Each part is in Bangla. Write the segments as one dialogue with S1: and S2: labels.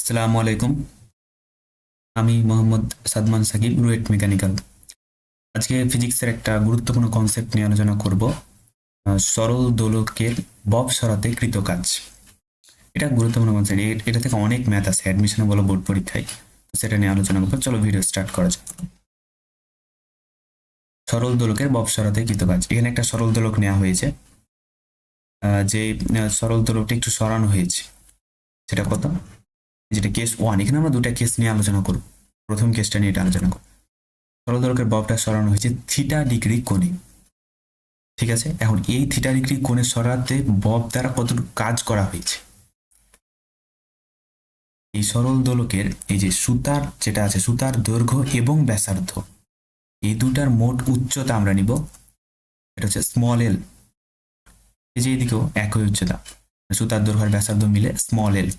S1: আসসালামু আলাইকুম। আমি মোহাম্মদ সাদমান সাকিব, রুয়েট মেকানিক্যাল। আজকে ফিজিক্সের একটা গুরুত্বপূর্ণ কনসেপ্ট নিয়ে আলোচনা করব। সরল দোলকের বব সরাতে কৃত কাজ। এটা গুরুত্বপূর্ণ কনসেপ্ট। এটা থেকে অনেক ম্যাথ আছে অ্যাডমিশনে বলো, বোর্ড পরীক্ষায়। তো সেটা নিয়ে আলোচনা করবো। চলো ভিডিও স্টার্ট করা যাক। সরল দোলকের বব সরাতে কৃত কাজ। এখানে একটা সরল দোলক নেওয়া হয়েছে। যে সরল দোলকটা একটু সরানো হয়েছে, সেটা কত? যেটা কেস 1। এখানে আমরা দুটা কেস নিয়ে আলোচনা করব। প্রথম কেসটা নিয়ে এটা আলোচনা করব। সরল দোলকের ববটা সরানো হয়েছে θ ডিগ্রি কোণে। ঠিক আছে, এখন এই θ ডিগ্রি কোণে সরাতে বব দ্বারা কতটুকু কাজ করা হয়েছে। এই সরল দোলকের এই যে সুতার যেটা আছে, সুতার দৈর্ঘ্য এবং ব্যাসার্ধ, এই দুটার মোট উচ্চতা আমরা নিব। এটা হচ্ছে স্মল এল। এই যে এদিকেও একই উচ্চতা, সুতার দৈর্ঘ্য আর ব্যাসার্ধ মিলে স্মল এল।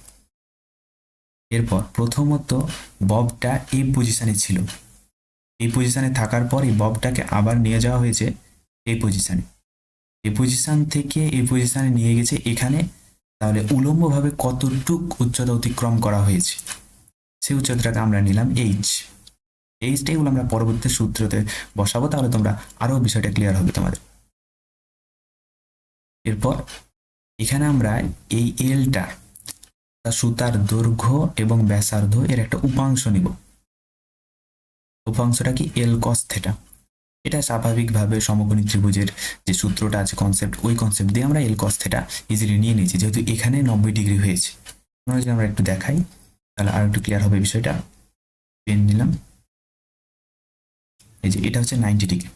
S1: এরপর প্রথমত ববটা এই পজিশনে ছিল। এই পজিশনে থাকার পর এই ববটাকে আবার নিয়ে যাওয়া হয়েছে এই পজিশনে। এই পজিশন থেকে এই পজিশনে নিয়ে গেছে এখানে। তাহলে উলম্বভাবে কতটুক উচ্চতা অতিক্রম করা হয়েছে, সেই উচ্চতাটাকে আমরা নিলাম এইচ। এইচটা এগুলো আমরা পরবর্তী সূত্রতে বসাবো, তাহলে তোমরা আরো বিষয়টা ক্লিয়ার হবে তোমাদের। এরপর এখানে আমরা এই এলটা, সুতার দৈর্ঘ্য এবং ব্যাসার্ধ এর একটা উপাংশ নিব। উপাংশটা কি? এল কস থেটা। এটা স্বাভাবিকভাবে সমকোণী ত্রিভুজের যে সূত্রটা আছে, কনসেপ্ট, ওই কনসেপ্ট দিয়ে আমরা এল কস থেটা ইজিলি নিয়ে নিয়েছি, যেহেতু এখানে 90 ডিগ্রি হয়েছে। যদি আমরা একটু দেখাই তাহলে আর একটু ক্লিয়ার হবে বিষয়টা। পেন নিলাম, এই যে এটা হচ্ছে 90 ডিগ্রি।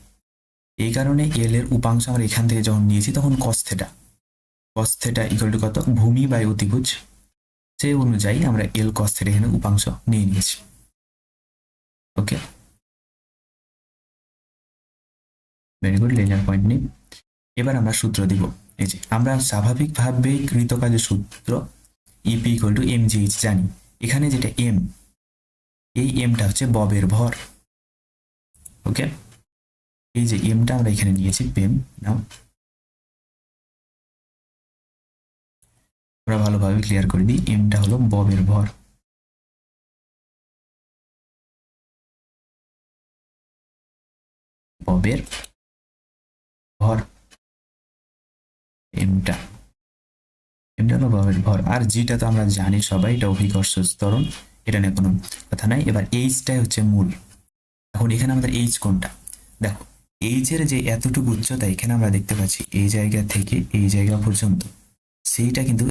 S1: এই কারণে এল এর উপাংশ আমরা এখান থেকে যখন নিয়েছি তখন cos theta. Cos theta equal to কত? ভূমি বাই অতিভুজ। সেই অনুযায়ী আমরা এল কস থেটা এখানে উপাংশ নিয়ে নিয়েছি। ওকে, ভেরি গুড। লেজার পয়েন্ট নিই। এবার আমরা সূত্র দিব। এই যে আমরা স্বাভাবিকভাবে কৃতকাজের সূত্র E P equal to m g h জানি। এখানে যেটা এম, এই এমটা হচ্ছে ববের ভর। ওকে, এই যে এমটা আমরা এখানে নিয়েছি, পেম নাও। আমরা ভালোভাবে ক্লিয়ার করে দিই, এমটা হলো ববের ভর। ববের ভর, এমটা এমটা হলো ববের ভর। আর জিটা তো আমরা জানি সবাই, এটা অভিকর্ষ ত্বরণ, এটা নিয়ে কোনো কথা নাই। এবার এইচটাই হচ্ছে মূল। এখন এখানে আমাদের এইচ কোনটা? দেখো, এইচ এর যে এতটুকু উচ্চতা এখানে আমরা দেখতে পাচ্ছি, এই জায়গা থেকে এই জায়গা পর্যন্ত, সেইটা কিন্তু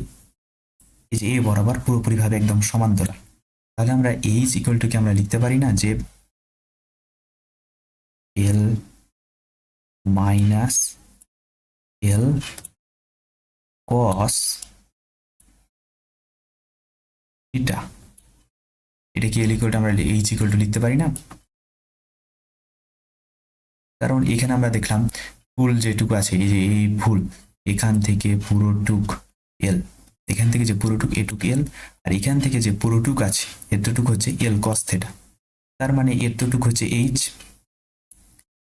S1: এই যে এ বরাবর পুরোপুরিভাবে একদম সমান্তরাল। তাহলে আমরা এইচ ইকুয়াল টু কি আমরা লিখতে পারি না যে এল মাইনাস এল কস থিটা। এটা কি এল ইকুয়াল টু আমরা এইচ ইকুয়াল টু লিখতে পারি না? কারণ এখানে আমরা দেখলাম ফুল যেটুকু আছে, এই যে এই ফুল, এখান থেকে পুরোটুক এল, এখান থেকে যে পুরোটুক এটুক এল, আর এখান থেকে যে পুরোটুক আছে এতটুক হচ্ছে এল কস থেটা। তার মানে এতটুক হচ্ছে এইচ,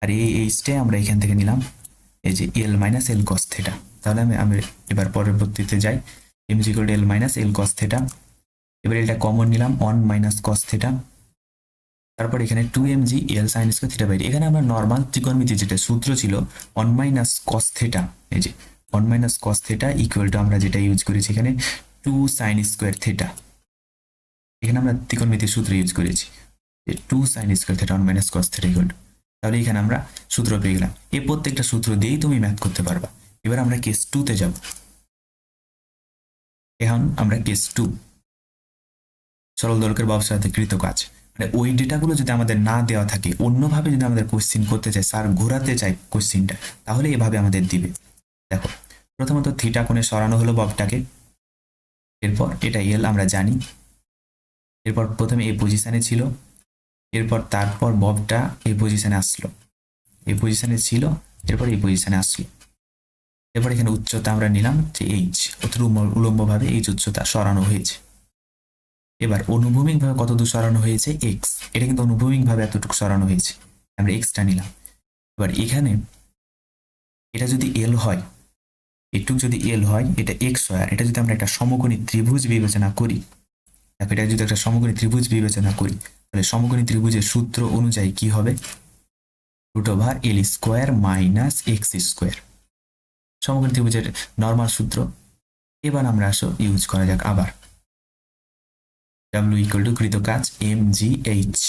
S1: আর এই এইচটাই আমরা এখান থেকে নিলাম এই যে এল মাইনাস এল কস থেটা। তাহলে আমি এবার পরবর্তীতে যাই, m g equal to l minus l cos theta. এবার এটা কমন নিলাম, 1 মাইনাস কস থেটা। তারপর এখানে 2mg l sine square theta by d. এখানে আমরা নর্মাল ত্রিকোণমিতি যেটা সূত্র ছিল 1 মাইনাস কস থেটা, এই যে 1 minus cos theta equal to আমরা যেটা ইউজ করেছি এখানে 2 সাইন স্কয়ার থেটা। এখানে আমরা ত্রিকোণমিতির সূত্র ইউজ করেছি, 2 sine square theta 1 minus cos theta equal to. তাহলে এখানে আমরা সূত্র পেয়ে গেলাম। এই প্রত্যেকটা সূত্র দিয়েই তুমি ম্যাথ করতে পারবা। এবার আমরা কেস 2 তে যাব। এখন আমরা কেস 2, সরল দোলকের ব্যবসাতে কৃত কাজ। মানে ওই ডেটাগুলো যদি আমাদের না দেওয়া থাকে, অন্যভাবে যদি আমাদের কোশ্চিন করতে চাই, স্যার ঘোরাতে চাই কোশ্চিনটা, তাহলে এভাবে আমাদের দিবে। দেখো, প্রথমত থিটা কোণে সরানো হলো ববটাকে। এরপর এটা এল আমরা জানি। এরপর প্রথমে এই পজিশনে ছিল, এরপর তারপর ববটা এই পজিশনে আসলো, এই পজিশনে ছিল, এরপর এই পজিশনে আসলো। এরপর এখানে উচ্চতা আমরা নিলাম যে এইচ, অথবা উলম্বভাবে এইচ উচ্চতা সরানো হয়েছে। এবার অনুভূমিকভাবে কত দূর সরানো হয়েছে? এক্স। এটা কিন্তু অনুভূমিকভাবে এতটুকু সরানো হয়েছে, আমরা এক্সটা নিলাম। এবার এখানে এটা যদি এল হয়, এটুক যদি এল হয়, এটা এক্স হয়, আর এটা যদি আমরা একটা সমকোণী ত্রিভুজ বিবেচনা করি, দেখো এটা যদি একটা সমকোণী ত্রিভুজ বিবেচনা করি, তাহলে সমকোণী ত্রিভুজের সূত্র অনুযায়ী কি হবে? √L² minus x²। সমকোণী ত্রিভুজের নর্মাল সূত্র। এবার আমরা আসো ইউজ করা যাক আবার। W = কৃত কাজ mgh।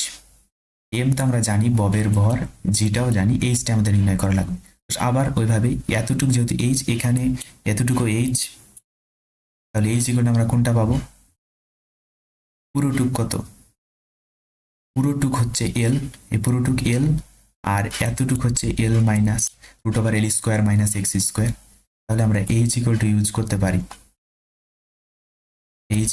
S1: m তো আমরা জানি ববের ভর, জিটাও জানি, এইচটা আমাদের নির্ণয় করা লাগবে। আবার ওইভাবে এতটুকু যেহেতু এইচ, এখানে এতটুকু এইচ, তাহলে এইচ = আমরা কোনটা পাবো? পুরোটুক কত? পুরোটুক হচ্ছে এল, এই পুরোটুক এল, আর এতটুক হচ্ছে L minus √L² minus x²। তাহলে আমরা এইচ ইউজ করতে পারি। এইচ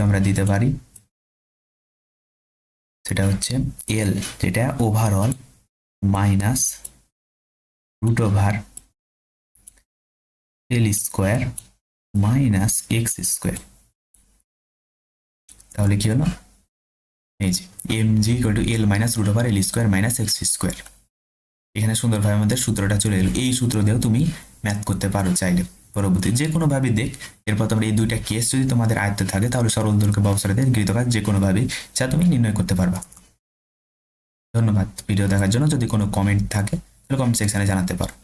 S1: আমরা দিতে পারি, সেটা হচ্ছে এল, যেটা overall, minus √L² minus x²। তাহলে কি হলো? এই যে mg = L minus √L² minus x²। এখানে সুন্দরভাবে আমাদের সূত্রটা চলে এলো। এই সূত্র দিয়েও তুমি ম্যাথ করতে পারো চাইলে, পরবর্তী যে কোনো ভাবে দেখ। এরপর তোমরা এই দুইটা কেস যদি তোমাদের আয়ত্তে থাকে, তাহলে সরল দৈর্ঘ্য ব্যবস্থাতে গৃহীতকাজ যে কোনো ভাবে যা তুমি নির্ণয় করতে পারবা। ধন্যবাদ ভিডিও দেখার জন্য। যদি কোনো কমেন্ট থাকে তাহলে কমেন্ট সেকশনে জানাতে পারো।